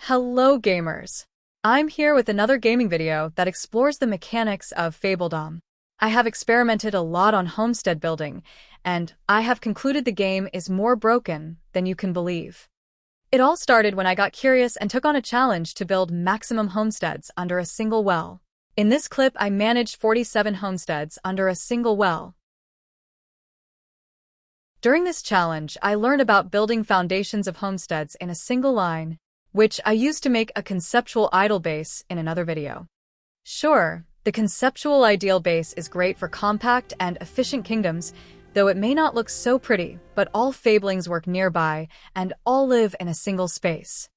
Hello gamers! I'm here with another gaming video that explores the mechanics of Fabledom. I have experimented a lot on homestead building, and I have concluded the game is more broken than you can believe. It all started when I got curious and took on a challenge to build maximum homesteads under a single well. In this clip, I managed 47 homesteads under a single well. During this challenge, I learned about building foundations of homesteads in a single line, which I used to make a conceptual ideal base in another video. Sure, the conceptual ideal base is great for compact and efficient kingdoms, though it may not look so pretty, but all fablings work nearby and all live in a single space.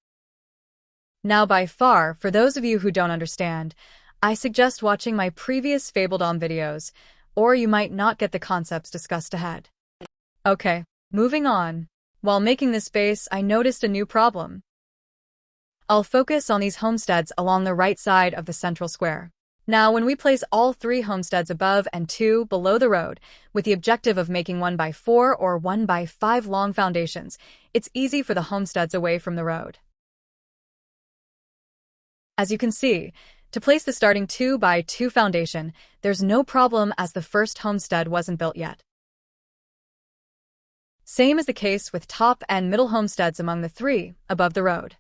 Now by far, for those of you who don't understand, I suggest watching my previous Fabledom videos, or you might not get the concepts discussed ahead. Okay, moving on. While making this base, I noticed a new problem. I'll focus on these homesteads along the right side of the central square. Now, when we place all 3 homesteads above and 2 below the road, with the objective of making 1x4 or 1x5 long foundations, it's easy for the homesteads away from the road. As you can see, to place the starting 2x2 foundation, there's no problem as the first homestead wasn't built yet. Same is the case with top and middle homesteads among the 3 above the road.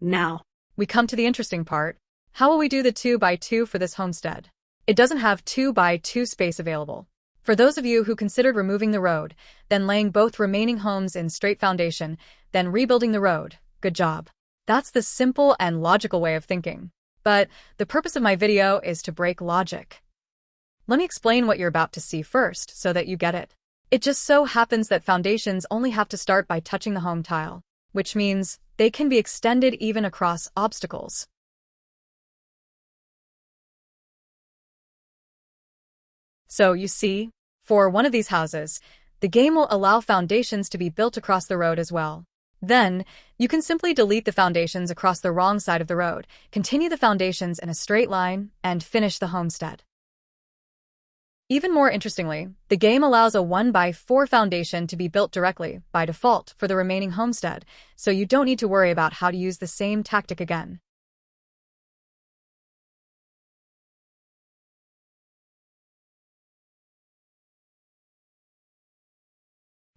Now, we come to the interesting part. How will we do the 2x2 for this homestead? It doesn't have 2x2 space available. For those of you who considered removing the road, then laying both remaining homes in straight foundation, then rebuilding the road, good job. That's the simple and logical way of thinking. But the purpose of my video is to break logic. Let me explain what you're about to see first so that you get it. It just so happens that foundations only have to start by touching the home tile, which means they can be extended even across obstacles. So you see, for one of these houses, the game will allow foundations to be built across the road as well. Then, you can simply delete the foundations across the wrong side of the road, continue the foundations in a straight line, and finish the homestead. Even more interestingly, the game allows a 1x4 foundation to be built directly, by default, for the remaining homestead, so you don't need to worry about how to use the same tactic again.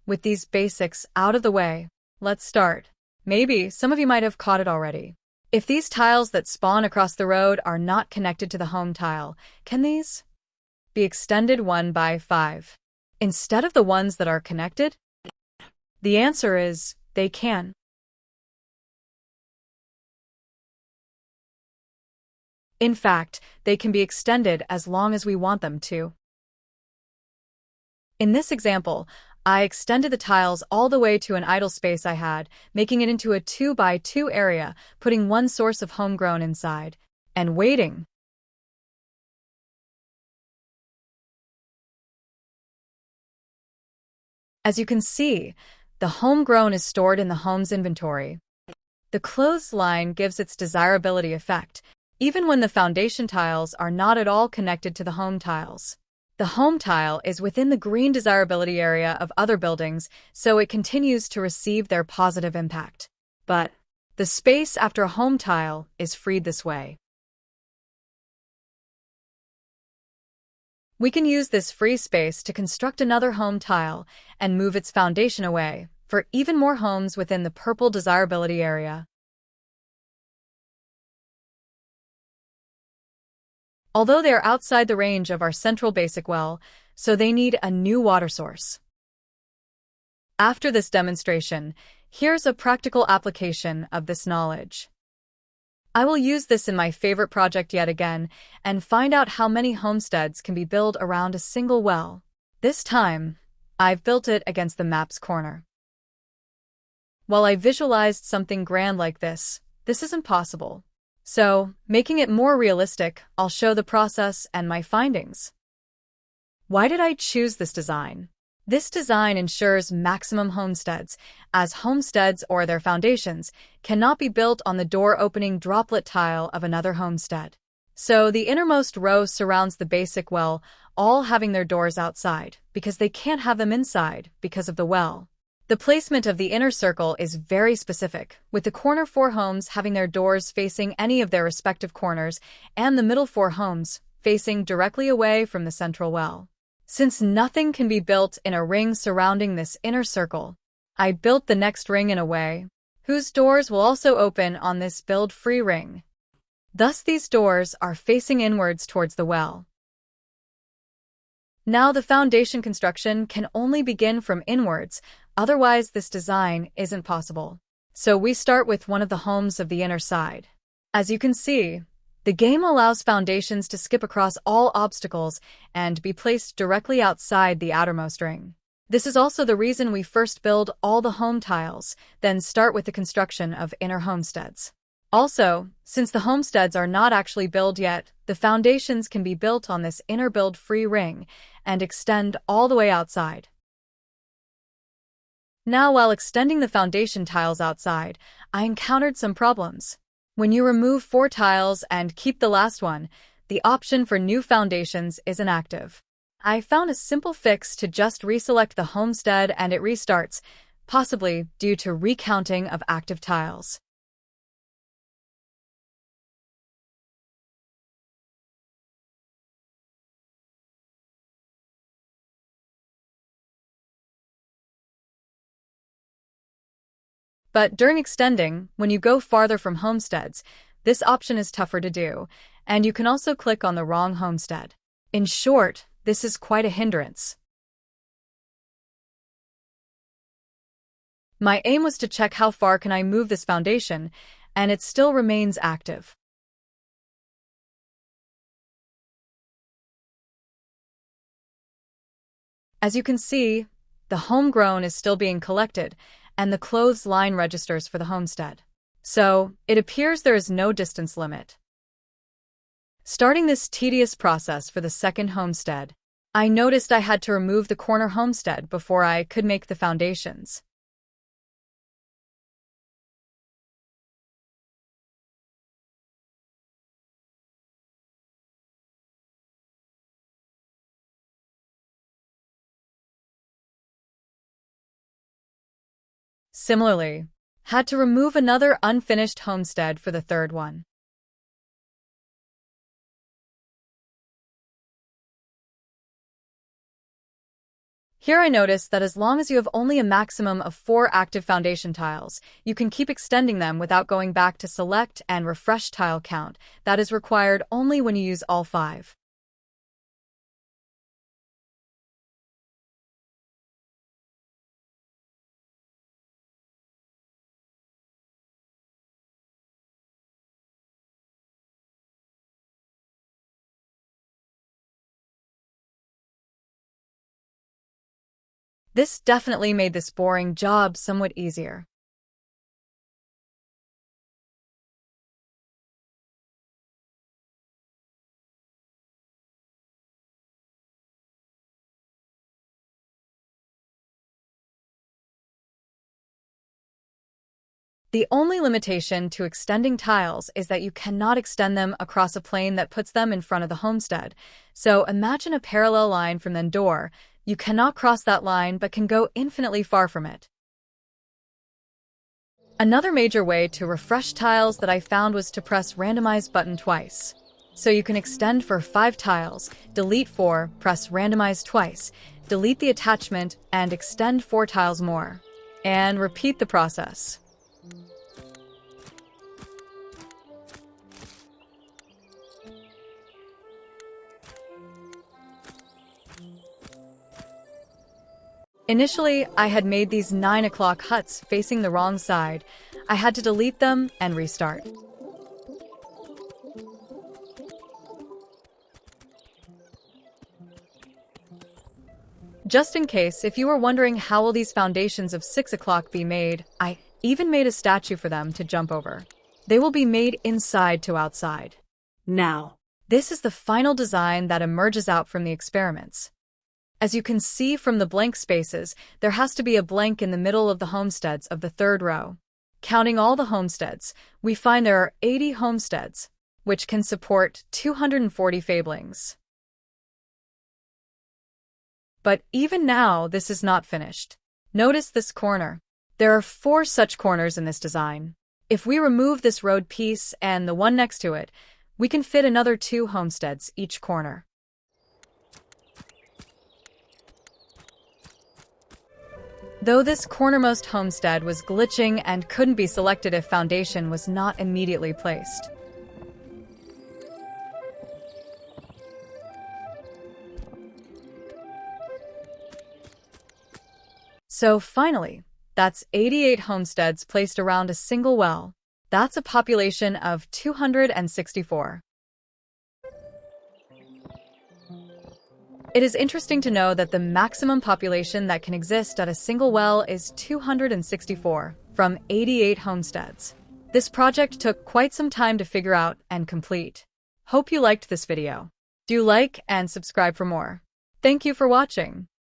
With these basics out of the way, let's start. Maybe some of you might have caught it already. If these tiles that spawn across the road are not connected to the home tile, can these be extended 1x5 instead of the ones that are connected? The answer is they can. In fact, they can be extended as long as we want them to. In this example, I extended the tiles all the way to an idle space I had, making it into a 2x2 area, putting one source of homegrown inside, and waiting. As you can see, the homegrown is stored in the home's inventory. The closed line gives its desirability effect, even when the foundation tiles are not at all connected to the home tiles. The home tile is within the green desirability area of other buildings, so it continues to receive their positive impact. But the space after a home tile is freed this way. We can use this free space to construct another home tile and move its foundation away for even more homes within the purple desirability area. Although they are outside the range of our central basic well, so they need a new water source. After this demonstration, here's a practical application of this knowledge. I will use this in my favorite project yet again and find out how many homesteads can be built around a single well. This time, I've built it against the map's corner. While I visualized something grand like this isn't possible. So, making it more realistic, I'll show the process and my findings. Why did I choose this design? This design ensures maximum homesteads, as homesteads or their foundations cannot be built on the door-opening droplet tile of another homestead. So the innermost row surrounds the basic well, all having their doors outside, because they can't have them inside because of the well. The placement of the inner circle is very specific, with the corner 4 homes having their doors facing any of their respective corners, and the middle 4 homes facing directly away from the central well. Since nothing can be built in a ring surrounding this inner circle, I built the next ring in a way whose doors will also open on this build-free ring. Thus these doors are facing inwards towards the well. Now the foundation construction can only begin from inwards, otherwise this design isn't possible. So we start with one of the homes of the inner side. As you can see, the game allows foundations to skip across all obstacles and be placed directly outside the outermost ring. This is also the reason we first build all the home tiles, then start with the construction of inner homesteads. Also, since the homesteads are not actually built yet, the foundations can be built on this inner build-free ring and extend all the way outside. Now, while extending the foundation tiles outside, I encountered some problems. When you remove 4 tiles and keep the last one, the option for new foundations isn't active. I found a simple fix to just reselect the homestead and it restarts, possibly due to recounting of active tiles. But during extending, when you go farther from homesteads, this option is tougher to do, and you can also click on the wrong homestead. In short, this is quite a hindrance. My aim was to check how far can I move this foundation, and it still remains active. As you can see, the homegrown is still being collected, and the clothes line registers for the homestead. So, it appears there is no distance limit. Starting this tedious process for the second homestead, I noticed I had to remove the corner homestead before I could make the foundations. Similarly, had to remove another unfinished homestead for the third one. Here I noticed that as long as you have only a maximum of 4 active foundation tiles, you can keep extending them without going back to select and refresh tile count. That is required only when you use all 5. This definitely made this boring job somewhat easier. The only limitation to extending tiles is that you cannot extend them across a plane that puts them in front of the homestead. So imagine a parallel line from the door. You cannot cross that line but can go infinitely far from it. Another major way to refresh tiles that I found was to press randomize button twice. So you can extend for 5 tiles, delete 4, press randomize twice, delete the attachment, and extend 4 tiles more. And repeat the process. Initially, I had made these 9 o'clock huts facing the wrong side. I had to delete them and restart. Just in case, if you were wondering how will these foundations of 6 o'clock be made, I even made a statue for them to jump over. They will be made inside to outside. Now, this is the final design that emerges out from the experiments. As you can see from the blank spaces, there has to be a blank in the middle of the homesteads of the third row. Counting all the homesteads, we find there are 80 homesteads. which can support 240 Fabelings. But even now, this is not finished. Notice this corner. There are 4 such corners in this design. If we remove this road piece and the one next to it, we can fit another 2 homesteads each corner. Though this cornermost homestead was glitching and couldn't be selected if foundation was not immediately placed. So finally, that's 88 homesteads placed around a single well. That's a population of 264. It is interesting to know that the maximum population that can exist at a single well is 264 from 88 homesteads. This project took quite some time to figure out and complete. Hope you liked this video. Do like and subscribe for more. Thank you for watching.